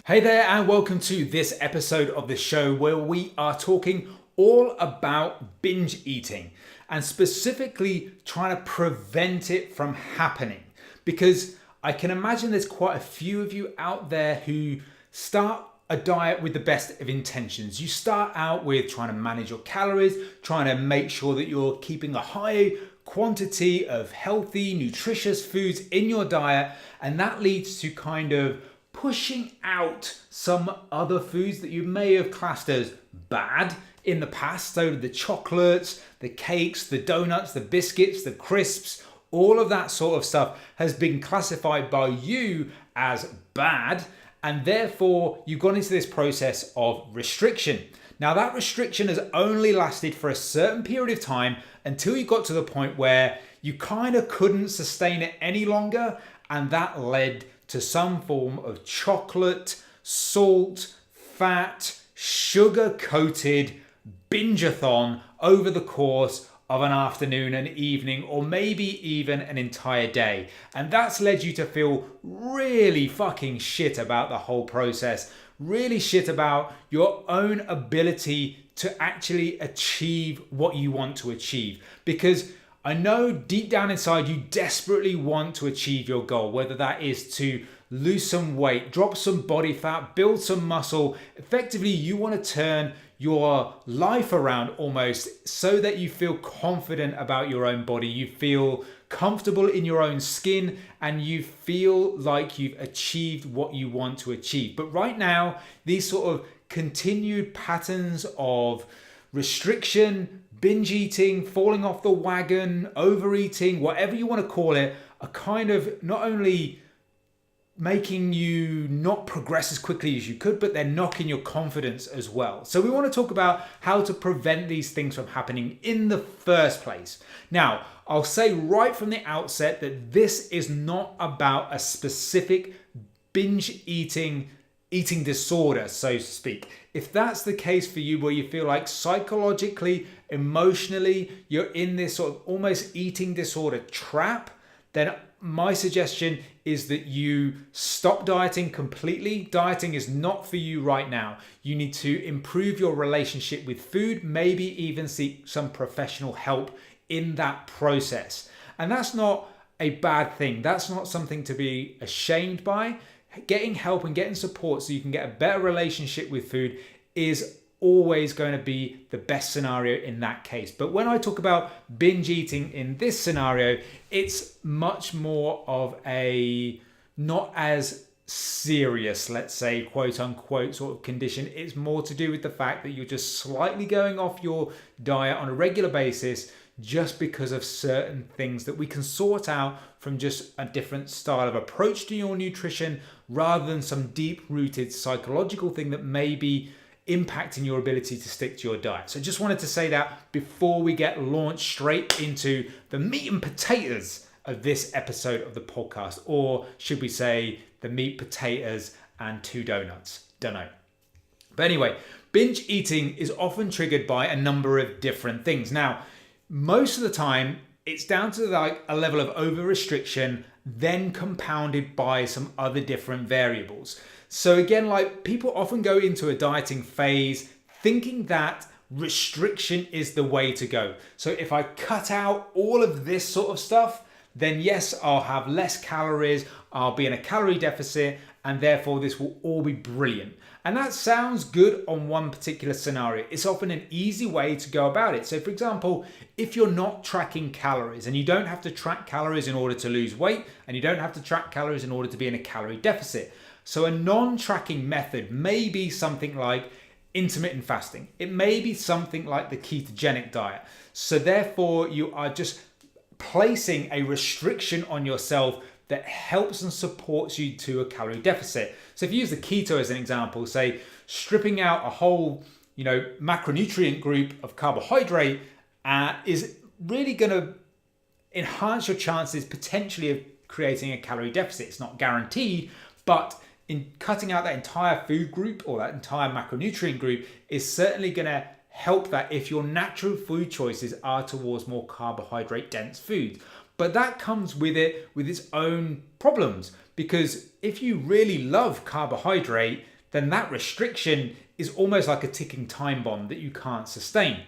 Hey there, and welcome to this episode of the show where we are talking all about binge eating and specifically trying to prevent it from happening. Because I can imagine there's quite a few of you out there who start a diet with the best of intentions. You start out with trying to manage your calories, trying to make sure that you're keeping a high quantity of healthy, nutritious foods in your diet, and that leads to kind of pushing out some other foods that you may have classed as bad in the past. So the chocolates, the cakes, the donuts, the biscuits, the crisps, all of that sort of stuff has been classified by you as bad, and therefore you've gone into this process of restriction. Now that restriction has only lasted for a certain period of time until you got to the point where you kind of couldn't sustain it any longer, and that led to some form of chocolate, salt, fat, sugar-coated binge-a-thon over the course of an afternoon, an evening, or maybe even an entire day. And that's led you to feel really fucking shit about the whole process, really shit about your own ability to actually achieve what you want to achieve. Because I know deep down inside you desperately want to achieve your goal, whether that is to lose some weight, drop some body fat, build some muscle. Effectively, you want to turn your life around almost so that you feel confident about your own body, you feel comfortable in your own skin, and you feel like you've achieved what you want to achieve. But right now, these sort of continued patterns of restriction, binge eating, falling off the wagon, overeating, whatever you want to call it, are kind of not only making you not progress as quickly as you could, but they're knocking your confidence as well. So we want to talk about how to prevent these things from happening in the first place. Now, I'll say right from the outset that this is not about a specific binge eating disorder, so to speak. If that's the case for you, where you feel like psychologically, emotionally, you're in this sort of almost eating disorder trap, then my suggestion is that you stop dieting completely. Dieting is not for you right now. You need to improve your relationship with food, maybe even seek some professional help in that process. And that's not a bad thing. That's not something to be ashamed by. Getting help and getting support so you can get a better relationship with food is always going to be the best scenario in that case. But when I talk about binge eating in this scenario, it's much more of a not as serious, let's say, quote unquote, sort of condition. It's more to do with the fact that you're just slightly going off your diet on a regular basis just because of certain things that we can sort out from just a different style of approach to your nutrition rather than some deep-rooted psychological thing that may be impacting your ability to stick to your diet. So just wanted to say that before we get launched straight into the meat and potatoes of this episode of the podcast, or should we say the meat, potatoes, and 2 donuts. Don't know. But anyway, binge eating is often triggered by a number of different things. Now, most of the time, it's down to like a level of over-restriction, then compounded by some other different variables. So again, like people often go into a dieting phase thinking that restriction is the way to go. So if I cut out all of this sort of stuff, then yes, I'll have less calories, I'll be in a calorie deficit, and therefore this will all be brilliant. And that sounds good on one particular scenario. It's often an easy way to go about it. So for example, if you're not tracking calories, and you don't have to track calories in order to lose weight, and you don't have to track calories in order to be in a calorie deficit. So a non-tracking method may be something like intermittent fasting. It may be something like the ketogenic diet. So therefore you are just placing a restriction on yourself that helps and supports you to a calorie deficit. So if you use the keto as an example, say stripping out a whole, macronutrient group of carbohydrate is really going to enhance your chances potentially of creating a calorie deficit. It's not guaranteed, but in cutting out that entire food group or that entire macronutrient group is certainly going to help that if your natural food choices are towards more carbohydrate dense foods. But that comes with its own problems, because if you really love carbohydrate, then that restriction is almost like a ticking time bomb that you can't sustain.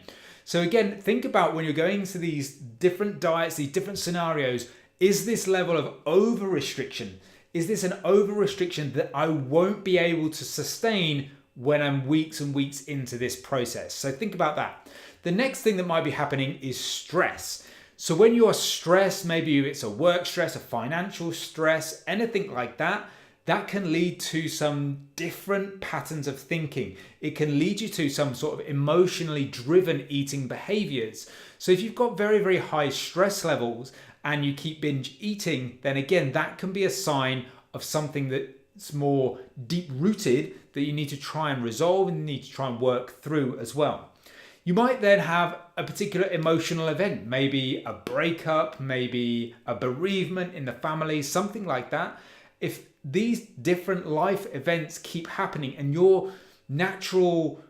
So again, think about when you're going to these different diets, these different scenarios, is this level of over restriction? Is this an over restriction that I won't be able to sustain when I'm weeks and weeks into this process? So think about that. The next thing that might be happening is stress. So when you are stressed, maybe it's a work stress, a financial stress, anything like that, that can lead to some different patterns of thinking. It can lead you to some sort of emotionally driven eating behaviors. So if you've got very, very high stress levels and you keep binge eating, then again, that can be a sign of something that's more deep rooted that you need to try and resolve and you need to try and work through as well. You might then have a particular emotional event, maybe a breakup, maybe a bereavement in the family, something like that. If these different life events keep happening and your natural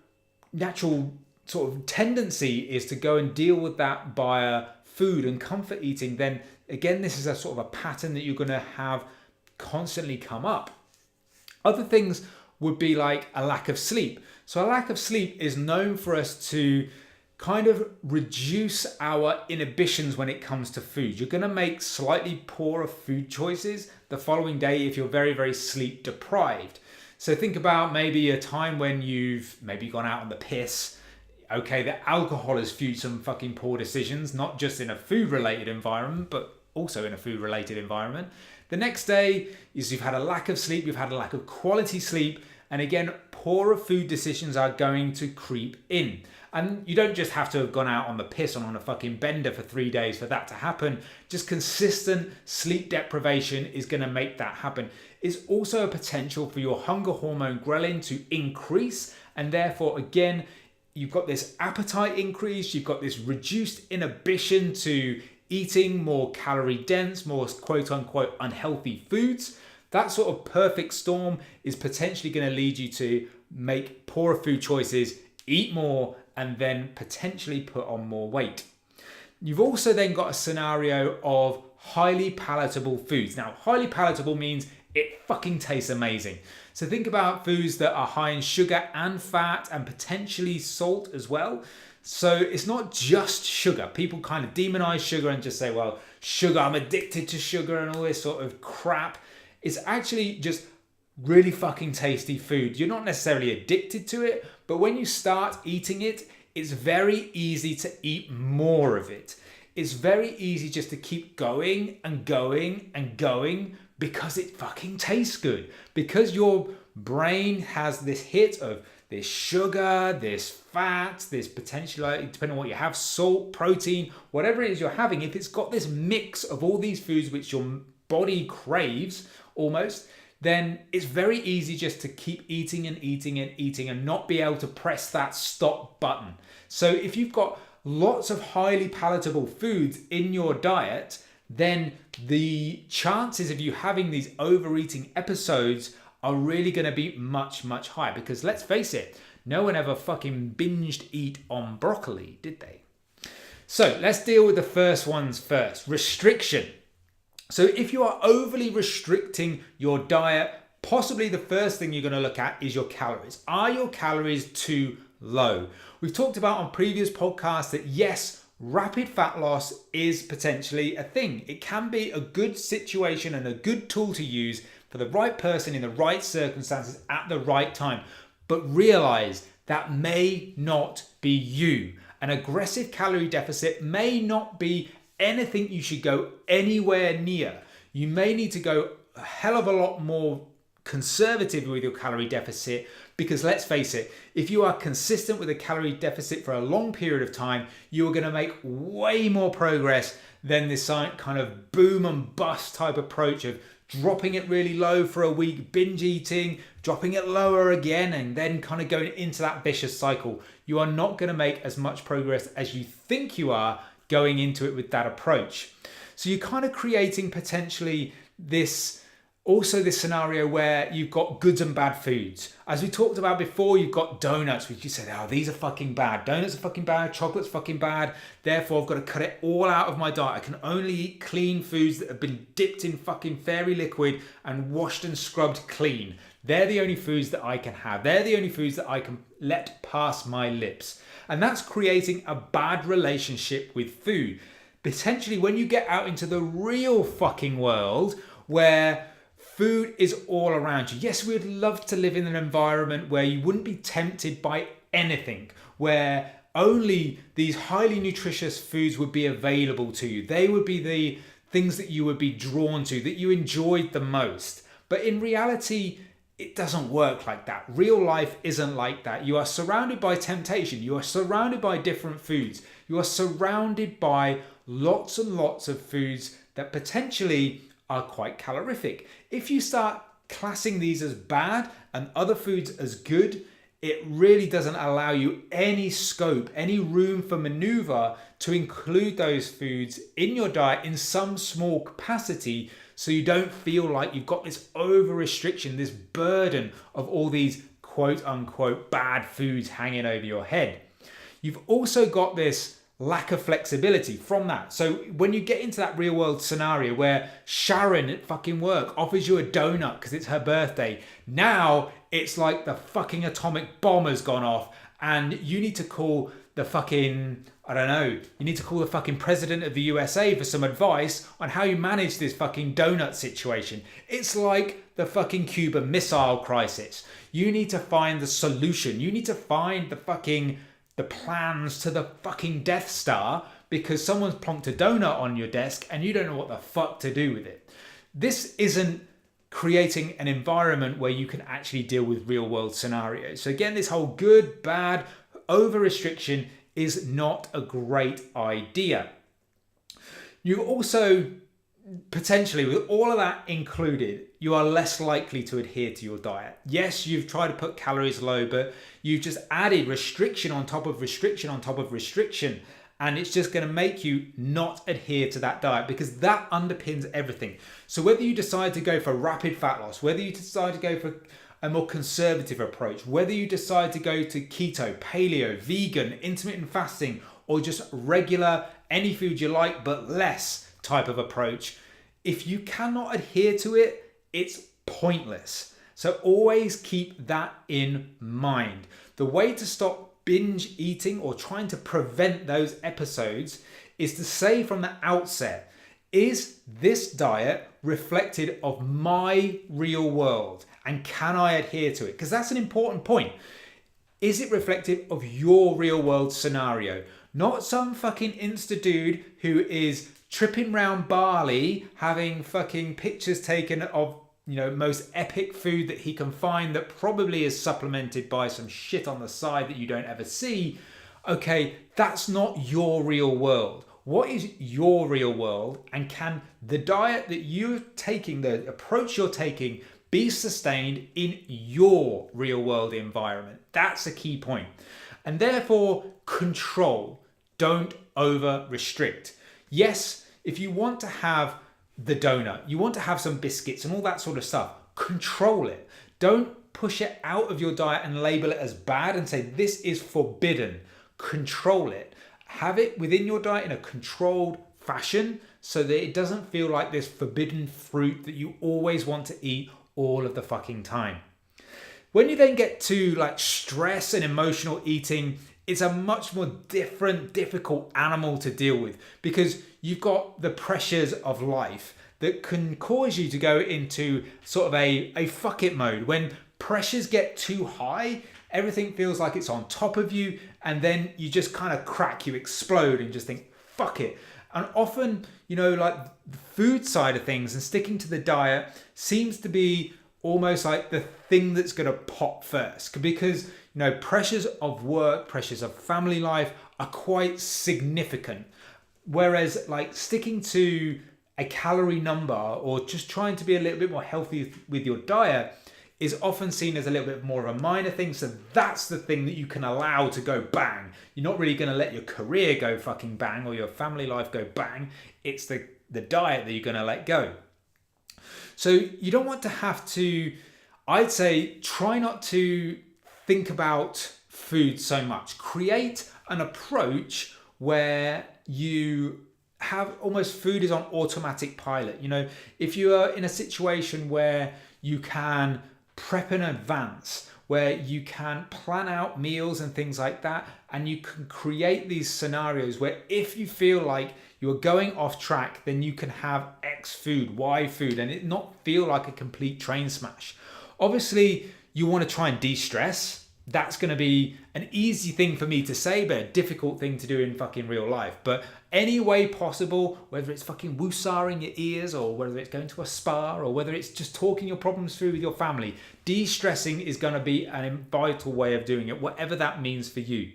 sort of tendency is to go and deal with that via food and comfort eating, then again, this is a sort of a pattern that you're going to have constantly come up. Other things would be like a lack of sleep. So a lack of sleep is known for us to kind of reduce our inhibitions when it comes to food. You're going to make slightly poorer food choices the following day if you're very, very sleep deprived. So think about maybe a time when you've maybe gone out on the piss. Okay, the alcohol has fueled some fucking poor decisions, not just in a food-related environment, but also in a food-related environment. The next day is you've had a lack of sleep, you've had a lack of quality sleep, and again, poorer food decisions are going to creep in. And you don't just have to have gone out on the piss and on a fucking bender for 3 days for that to happen. Just consistent sleep deprivation is going to make that happen. It's also a potential for your hunger hormone ghrelin to increase. And therefore, again, you've got this appetite increase. You've got this reduced inhibition to eating more calorie dense, more quote unquote unhealthy foods. That sort of perfect storm is potentially going to lead you to make poorer food choices, eat more, and then potentially put on more weight. You've also then got a scenario of highly palatable foods. Now, highly palatable means it fucking tastes amazing. So think about foods that are high in sugar and fat and potentially salt as well. So it's not just sugar. People kind of demonize sugar and just say, well, sugar, I'm addicted to sugar and all this sort of crap. It's actually just really fucking tasty food. You're not necessarily addicted to it, but when you start eating it, it's very easy to eat more of it. It's very easy just to keep going and going and going because it fucking tastes good. Because your brain has this hit of this sugar, this fat, this potentially, depending on what you have, salt, protein, whatever it is you're having, if it's got this mix of all these foods which your body craves almost, then it's very easy just to keep eating and eating and eating and not be able to press that stop button. So if you've got lots of highly palatable foods in your diet, then the chances of you having these overeating episodes are really going to be much, much higher. Because let's face it, no one ever fucking binged eat on broccoli, did they? So let's deal with the first ones first. Restriction. So if you are overly restricting your diet, possibly the first thing you're going to look at is your calories. Are your calories too low? We've talked about on previous podcasts that yes, rapid fat loss is potentially a thing. It can be a good situation and a good tool to use for the right person in the right circumstances at the right time. But realize that may not be you. An aggressive calorie deficit may not be anything you should go anywhere near. You may need to go a hell of a lot more conservative with your calorie deficit, because let's face it, if you are consistent with a calorie deficit for a long period of time, you are going to make way more progress than this kind of boom and bust type approach of dropping it really low for a week, binge eating, dropping it lower again, and then kind of going into that vicious cycle. You are not going to make as much progress as you think you are going into it with that approach. So you're kind of creating potentially this Also, this scenario where you've got good and bad foods. As we talked about before, you've got donuts, which you said, oh, these are fucking bad. Donuts are fucking bad. Chocolate's fucking bad. Therefore, I've got to cut it all out of my diet. I can only eat clean foods that have been dipped in fucking fairy liquid and washed and scrubbed clean. They're the only foods that I can have. They're the only foods that I can let pass my lips. And that's creating a bad relationship with food. Potentially, when you get out into the real fucking world where food is all around you. Yes, we would love to live in an environment where you wouldn't be tempted by anything, where only these highly nutritious foods would be available to you. They would be the things that you would be drawn to, that you enjoyed the most. But in reality, it doesn't work like that. Real life isn't like that. You are surrounded by temptation. You are surrounded by different foods. You are surrounded by lots and lots of foods that potentially are quite calorific. If you start classing these as bad and other foods as good, it really doesn't allow you any scope, any room for maneuver to include those foods in your diet in some small capacity, so you don't feel like you've got this over restriction, this burden of all these quote unquote bad foods hanging over your head. You've also got this lack of flexibility from that. So when you get into that real world scenario where Sharon at fucking work offers you a donut because it's her birthday, now it's like the fucking atomic bomb has gone off and you need to call the fucking, I don't know, you need to call the fucking president of the USA for some advice on how you manage this fucking donut situation. It's like the fucking Cuban Missile Crisis. You need to find the solution. You need to find the plans to the fucking Death Star because someone's plonked a donut on your desk and you don't know what the fuck to do with it. This isn't creating an environment where you can actually deal with real world scenarios. So again, this whole good, bad, over restriction is not a great idea. You also potentially, with all of that included, you are less likely to adhere to your diet. Yes, you've tried to put calories low, but you've just added restriction on top of restriction on top of restriction. And it's just going to make you not adhere to that diet because that underpins everything. So whether you decide to go for rapid fat loss, whether you decide to go for a more conservative approach, whether you decide to go to keto, paleo, vegan, intermittent fasting, or just regular, any food you like but less type of approach, if you cannot adhere to it, it's pointless. So always keep that in mind. The way to stop binge eating or trying to prevent those episodes is to say from the outset, is this diet reflective of my real world? And can I adhere to it? Because that's an important point. Is it reflective of your real world scenario? Not some fucking Insta dude who is tripping round Bali, having fucking pictures taken of, most epic food that he can find that probably is supplemented by some shit on the side that you don't ever see. Okay, that's not your real world. What is your real world? And can the diet that you're taking, the approach you're taking, be sustained in your real world environment? That's a key point. And therefore, control. Don't over restrict. Yes, if you want to have the donut, you want to have some biscuits and all that sort of stuff, control it. Don't push it out of your diet and label it as bad and say this is forbidden. Control it. Have it within your diet in a controlled fashion so that it doesn't feel like this forbidden fruit that you always want to eat all of the fucking time. When you then get to like stress and emotional eating, it's a much more difficult animal to deal with because you've got the pressures of life that can cause you to go into sort of a fuck it mode. When pressures get too high, everything feels like it's on top of you, and then you just kind of crack, you explode and just think, fuck it. And often, like the food side of things and sticking to the diet seems to be almost like the thing that's going to pop first because, pressures of work, pressures of family life are quite significant. Whereas like sticking to a calorie number or just trying to be a little bit more healthy with your diet is often seen as a little bit more of a minor thing. So that's the thing that you can allow to go bang. You're not really going to let your career go fucking bang or your family life go bang. It's the diet that you're going to let go. So you don't want to have to, I'd say, try not to think about food so much. Create an approach where you have almost food is on automatic pilot. If you are in a situation where you can prep in advance, where you can plan out meals and things like that, and you can create these scenarios where if you feel like you're going off track, then you can have X food, Y food, and it not feel like a complete train smash. Obviously, you want to try and de-stress. That's going to be an easy thing for me to say, but a difficult thing to do in fucking real life. But any way possible, whether it's fucking woosah in your ears, or whether it's going to a spa, or whether it's just talking your problems through with your family, de-stressing is going to be a vital way of doing it, whatever that means for you.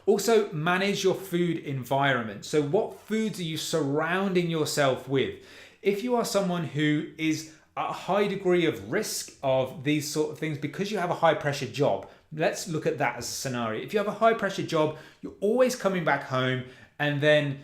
Also, manage your food environment. So what foods are you surrounding yourself with? If you are someone who is at a high degree of risk of these sort of things because you have a high pressure job, let's look at that as a scenario. If you have a high pressure job, you're always coming back home, and then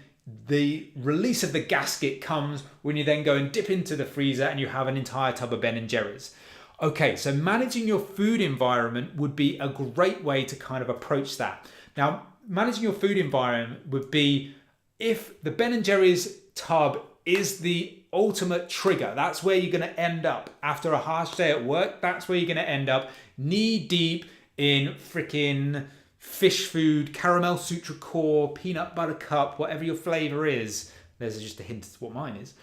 the release of the gasket comes when you then go and dip into the freezer and you have an entire tub of Ben & Jerry's. Okay, so managing your food environment would be a great way to kind of approach that. Now, managing your food environment would be, if the Ben & Jerry's tub is the ultimate trigger, that's where you're going to end up after a harsh day at work. That's where you're going to end up knee deep in freaking fish food, caramel sutra core, peanut butter cup, whatever your flavor is. There's just a hint as to what mine is.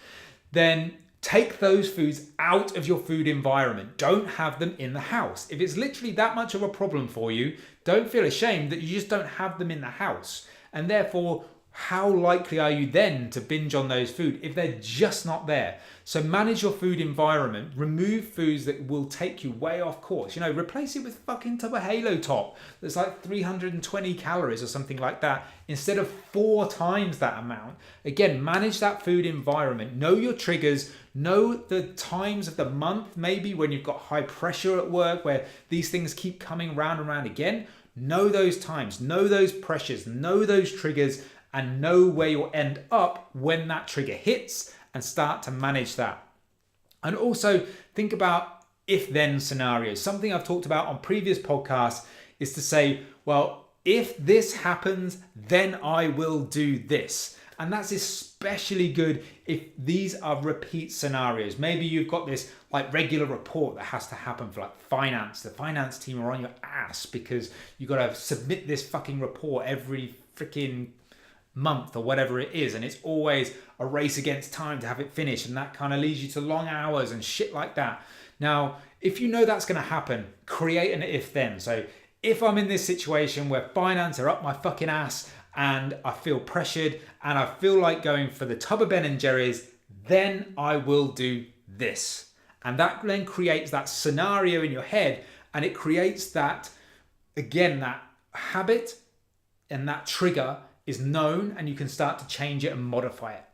Then take those foods out of your food environment. Don't have them in the house. If it's literally that much of a problem for you, don't feel ashamed that you just don't have them in the house. And therefore, how likely are you then to binge on those food if they're just not there? So manage your food environment. Remove foods that will take you way off course. Replace it with fucking tub of Halo Top that's like 320 calories or something like that instead of 4 times that amount. Again, manage that food environment. Know your triggers. Know the times of the month, maybe when you've got high pressure at work where these things keep coming round and round again. Know those times. Know those pressures. Know those triggers, and know where you'll end up when that trigger hits, and start to manage that. And also think about if-then scenarios. Something I've talked about on previous podcasts is to say, well, if this happens, then I will do this. And that's especially good if these are repeat scenarios. Maybe you've got this like regular report that has to happen for like finance. The finance team are on your ass because you've got to submit this fucking report every freaking month or whatever it is, and it's always a race against time to have it finished, and that kind of leads you to long hours and shit like that. Now, if you know that's going to happen, create an if-then. So if I'm in this situation where finance are up my fucking ass and I feel pressured and I feel like going for the tub of Ben & Jerry's, then I will do this. And that then creates that scenario in your head, and it creates that, again, that habit, and that trigger is known, and you can start to change it and modify it.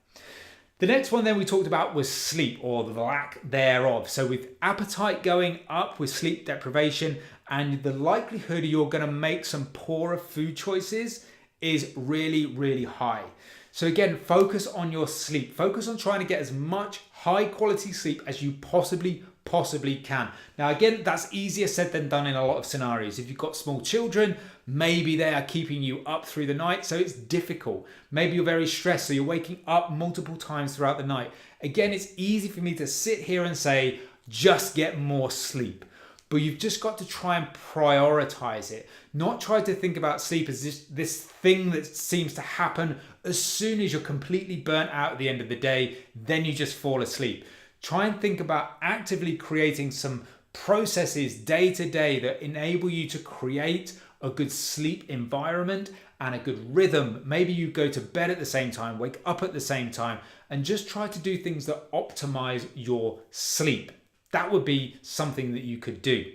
The next one then we talked about was sleep, or the lack thereof. So with appetite going up with sleep deprivation, and the likelihood you're going to make some poorer food choices is really, really high. So again, focus on your sleep. Focus on trying to get as much high quality sleep as you possibly can. Now again, that's easier said than done in a lot of scenarios. If you've got small children, maybe they are keeping you up through the night, so it's difficult. Maybe you're very stressed, so you're waking up multiple times throughout the night. Again, it's easy for me to sit here and say, just get more sleep. But you've just got to try and prioritize it. Not try to think about sleep as this thing that seems to happen as soon as you're completely burnt out at the end of the day, then you just fall asleep. Try and think about actively creating some processes day to day that enable you to create a good sleep environment and a good rhythm. Maybe you go to bed at the same time, wake up at the same time, and just try to do things that optimize your sleep. That would be something that you could do.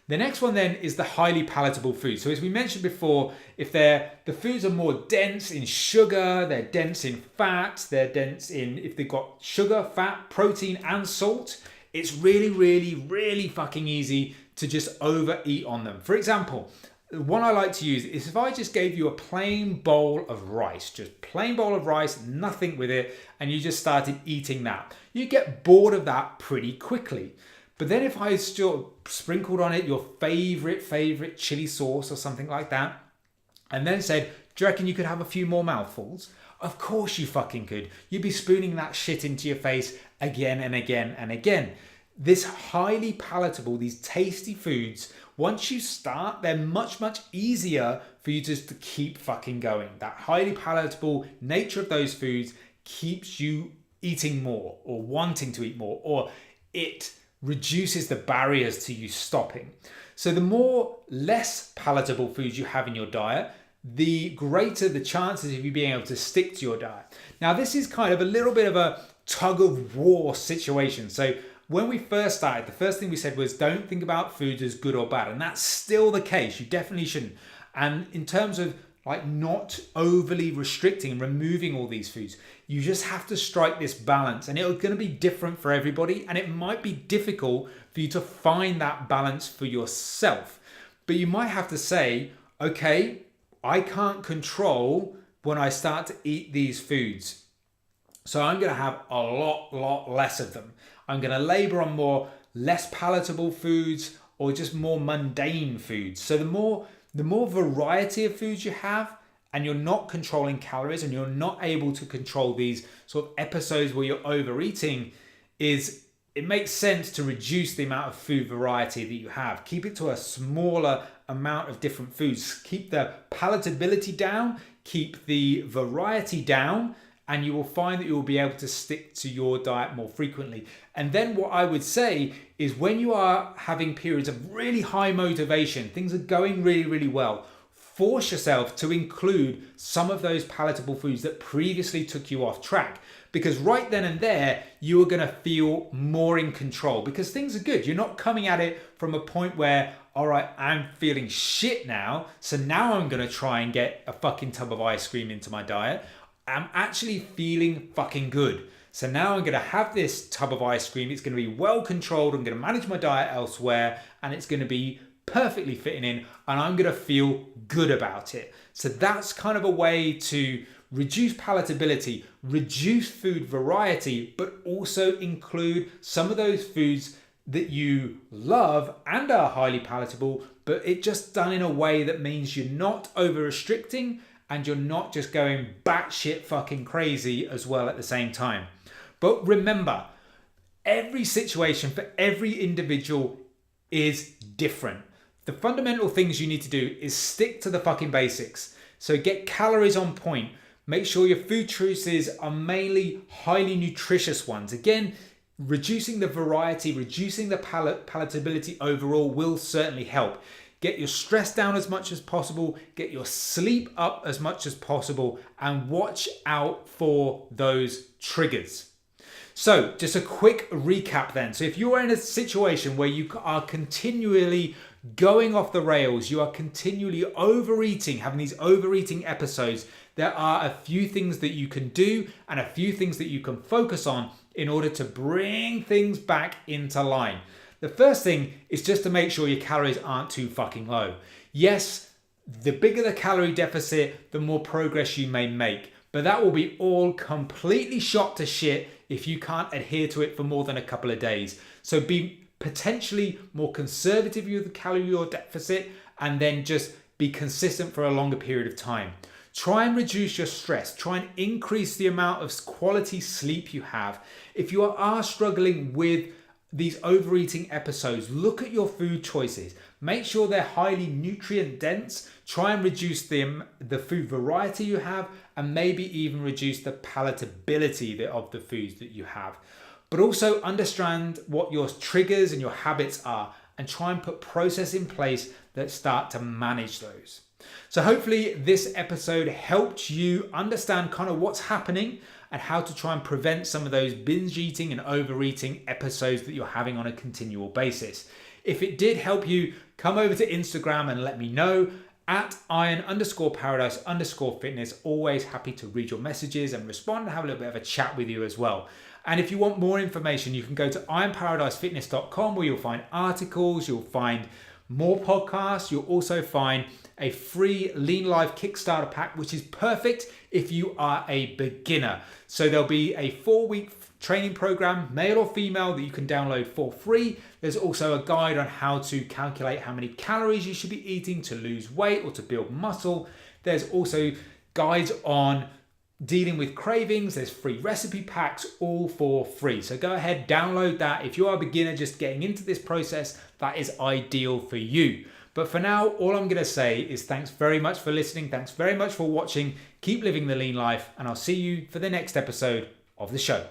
The next one then is the highly palatable food. So as we mentioned before, if the foods are more dense in sugar, they're dense in fat, they're dense in, if they've got sugar, fat, protein, and salt, it's really, really, really fucking easy to just overeat on them. For example, one I like to use is if I just gave you a plain bowl of rice, just plain bowl of rice, nothing with it, and you just started eating that. you get bored of that pretty quickly. But then if I still sprinkled on it your favorite chili sauce or something like that, and then said, do you reckon you could have a few more mouthfuls? Of course you fucking could. You'd be spooning that shit into your face again and again and again. This highly palatable, these tasty foods, once you start, they're much easier for you just to keep fucking going. That highly palatable nature of those foods keeps you eating more or wanting to eat more, or it reduces the barriers to you stopping. So the more less palatable foods you have in your diet, the greater the chances of you being able to stick to your diet. Now, this is kind of a little bit of a tug of war situation. So when we first started, the first thing we said was don't think about foods as good or bad. And that's still the case. You definitely shouldn't. And in terms of like not overly restricting and removing all these foods, you just have to strike this balance, and it's going to be different for everybody. And it might be difficult for you to find that balance for yourself, but you might have to say, okay, I can't control when I start to eat these foods, so I'm going to have a lot less of them. I'm going to labor on more less palatable foods or just more mundane foods. So the more variety of foods you have, and you're not controlling calories and you're not able to control these sort of episodes where you're overeating, it makes sense to reduce the amount of food variety that you have. Keep it to a smaller amount of different foods. Keep the palatability down, keep the variety down, and you will find that you will be able to stick to your diet more frequently. And then what I would say is when you are having periods of really high motivation, things are going really well, force yourself to include some of those palatable foods that previously took you off track. Because right then and there, you are going to feel more in control because things are good. You're not coming at it from a point where, all right, I'm feeling shit now, so now I'm going to try and get a fucking tub of ice cream into my diet. I'm actually feeling fucking good. So now I'm going to have this tub of ice cream. It's going to be well controlled. I'm going to manage my diet elsewhere, and it's going to be perfectly fitting in, and I'm going to feel good about it. So that's kind of a way to reduce palatability, reduce food variety, but also include some of those foods that you love and are highly palatable, but it just done in a way that means you're not over restricting and you're not just going batshit fucking crazy as well at the same time. But remember, every situation for every individual is different. The fundamental things you need to do is stick to the fucking basics. So get calories on point. Make sure your food choices are mainly highly nutritious ones. Again, reducing the variety, reducing the palatability overall will certainly help. Get your stress down as much as possible. Get your sleep up as much as possible. And watch out for those triggers. So just a quick recap then. So if you're in a situation where you are continually going off the rails, you are continually overeating, having these overeating episodes, there are a few things that you can do and a few things that you can focus on in order to bring things back into line. The first thing is just to make sure your calories aren't too fucking low. Yes, the bigger the calorie deficit, the more progress you may make, but that will be all completely shot to shit if you can't adhere to it for more than a couple of days. So be potentially more conservative with the calorie deficit, and then just be consistent for a longer period of time. Try and reduce your stress. Try and increase the amount of quality sleep you have. If you are struggling with these overeating episodes, look at your food choices. Make sure they're highly nutrient dense. Try and reduce the food variety you have, and maybe even reduce the palatability of the foods that you have. But also understand what your triggers and your habits are, and try and put process in place that start to manage those. So hopefully this episode helped you understand kind of what's happening and how to try and prevent some of those binge eating and overeating episodes that you're having on a continual basis. If it did help you, come over to Instagram and let me know at iron_paradise_fitness. Always happy to read your messages and respond and have a little bit of a chat with you as well. And if you want more information, you can go to ironparadisefitness.com, where you'll find articles, you'll find more podcasts, you'll also find a free Lean Life Kickstarter pack, which is perfect if you are a beginner. So there'll be a 4-week training program, male or female, that you can download for free. There's also a guide on how to calculate how many calories you should be eating to lose weight or to build muscle. There's also guides on dealing with cravings. There's free recipe packs, all for free. So go ahead, download that. If you are a beginner just getting into this process, that is ideal for you. But for now, all I'm going to say is thanks very much for listening. Thanks very much for watching. Keep living the lean life, and I'll see you for the next episode of the show.